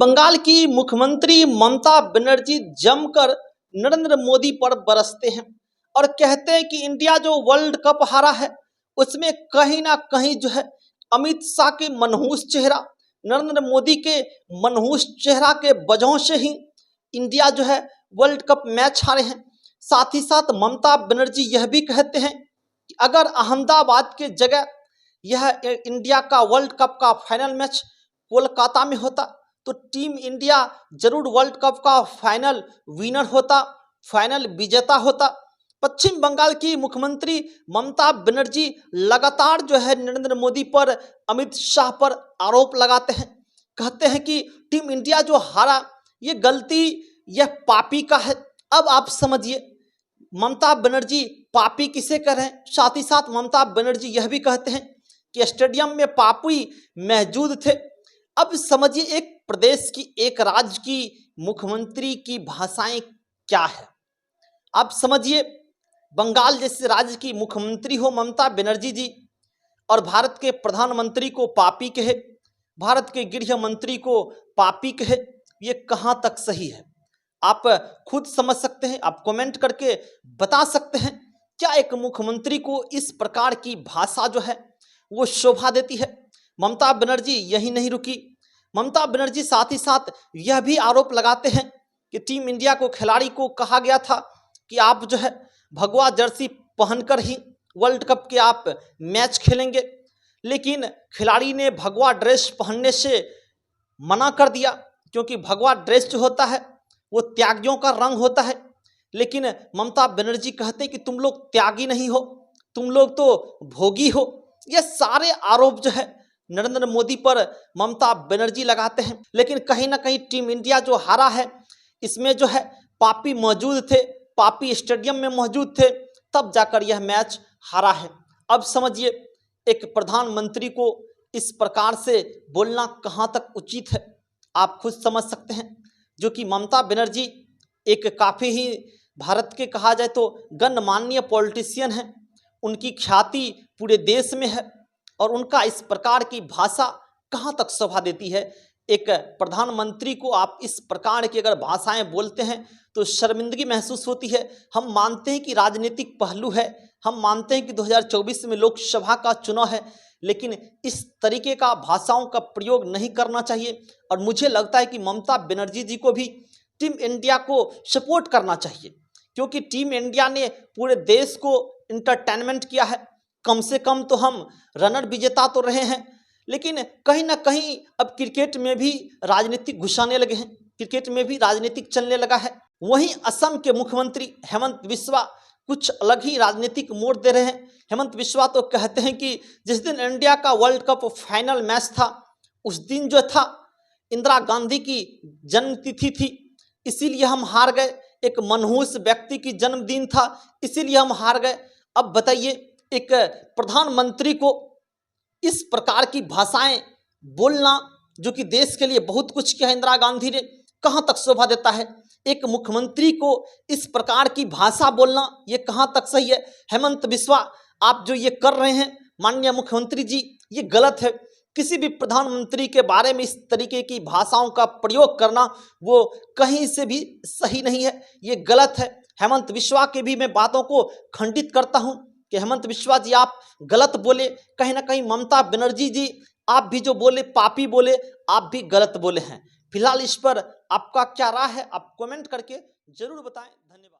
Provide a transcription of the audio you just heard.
बंगाल की मुख्यमंत्री ममता बनर्जी जमकर नरेंद्र मोदी पर बरसते हैं और कहते हैं कि इंडिया जो वर्ल्ड कप हारा है उसमें कहीं ना कहीं जो है अमित शाह के मनहूस चेहरा, नरेंद्र मोदी के मनहूस चेहरा के वजह से ही इंडिया जो है वर्ल्ड कप मैच हारे हैं। साथ ही साथ ममता बनर्जी यह भी कहते हैं कि अगर अहमदाबाद के जगह यह इंडिया का वर्ल्ड कप का फाइनल मैच कोलकाता में होता तो टीम इंडिया जरूर वर्ल्ड कप का फाइनल विनर होता, फाइनल विजेता होता। पश्चिम बंगाल की मुख्यमंत्री ममता बनर्जी लगातार जो है नरेंद्र मोदी पर, अमित शाह पर आरोप लगाते हैं। कहते हैं कि टीम इंडिया जो हारा ये गलती यह पापी का है। अब आप समझिए ममता बनर्जी पापी किसे कह रहे हैं। साथ ही साथ ममता बनर्जी यह भी कहते हैं कि स्टेडियम में पापी मौजूद थे। अब समझिए एक प्रदेश की, एक राज्य की मुख्यमंत्री की भाषाएं क्या है। आप समझिए बंगाल जैसे राज्य की मुख्यमंत्री हो ममता बनर्जी जी और भारत के प्रधानमंत्री को पापी कहे, भारत के गृह मंत्री को पापी कहे, ये कहां तक सही है। आप खुद समझ सकते हैं, आप कमेंट करके बता सकते हैं क्या एक मुख्यमंत्री को इस प्रकार की भाषा जो है वो शोभा देती है। ममता बनर्जी यही नहीं रुकी, ममता बनर्जी साथ ही साथ यह भी आरोप लगाते हैं कि टीम इंडिया को, खिलाड़ी को कहा गया था कि आप जो है भगवा जर्सी पहनकर ही वर्ल्ड कप के आप मैच खेलेंगे, लेकिन खिलाड़ी ने भगवा ड्रेस पहनने से मना कर दिया क्योंकि भगवा ड्रेस जो होता है वो त्यागियों का रंग होता है। लेकिन ममता बनर्जी कहते हैं कि तुम लोग त्यागी नहीं हो, तुम लोग तो भोगी हो। ये सारे आरोप जो है नरेंद्र मोदी पर ममता बनर्जी लगाते हैं। लेकिन कहीं ना कहीं टीम इंडिया जो हारा है इसमें जो है पापी मौजूद थे, पापी स्टेडियम में मौजूद थे, तब जाकर यह मैच हारा है। अब समझिए एक प्रधानमंत्री को इस प्रकार से बोलना कहां तक उचित है, आप खुद समझ सकते हैं। जो कि ममता बनर्जी एक काफ़ी ही भारत के कहा जाए तो गणमान्य पॉलिटिशियन हैं, उनकी ख्याति पूरे देश में है और उनका इस प्रकार की भाषा कहां तक शोभा देती है। एक प्रधानमंत्री को आप इस प्रकार की अगर भाषाएं बोलते हैं तो शर्मिंदगी महसूस होती है। हम मानते हैं कि राजनीतिक पहलू है, हम मानते हैं कि 2024 में लोकसभा का चुनाव है, लेकिन इस तरीके का भाषाओं का प्रयोग नहीं करना चाहिए। और मुझे लगता है कि ममता बनर्जी जी को भी टीम इंडिया को सपोर्ट करना चाहिए क्योंकि टीम इंडिया ने पूरे देश को इंटरटेनमेंट किया है। कम से कम तो हम रनर विजेता तो रहे हैं, लेकिन कहीं ना कहीं अब क्रिकेट में भी राजनीतिक घुसाने लगे हैं, क्रिकेट में भी राजनीतिक चलने लगा है। वहीं असम के मुख्यमंत्री हेमंत बिस्वा कुछ अलग ही राजनीतिक मोड़ दे रहे हैं। हेमंत बिस्वा तो कहते हैं कि जिस दिन इंडिया का वर्ल्ड कप फाइनल मैच था उस दिन जो था इंदिरा गांधी की जन्मतिथि थी, इसीलिए हम हार गए। एक मनहूस व्यक्ति की जन्मदिन था, इसीलिए हम हार गए। अब बताइए एक प्रधानमंत्री को इस प्रकार की भाषाएं बोलना जो कि देश के लिए बहुत कुछ किया इंदिरा गांधी ने, कहां तक शोभा देता है। एक मुख्यमंत्री को इस प्रकार की भाषा बोलना ये कहां तक सही है। हेमंत बिस्वा आप जो ये कर रहे हैं माननीय मुख्यमंत्री जी, ये गलत है। किसी भी प्रधानमंत्री के बारे में इस तरीके की भाषाओं का प्रयोग करना वो कहीं से भी सही नहीं है, ये गलत है। हेमंत बिस्वा के भी मैं बातों को खंडित करता हूं कि हेमंत बिस्वा जी आप गलत बोले। कहीं ना कहीं ममता बनर्जी जी आप भी जो बोले पापी बोले, आप भी गलत बोले हैं। फिलहाल इस पर आपका क्या राय है, आप कमेंट करके जरूर बताएं। धन्यवाद।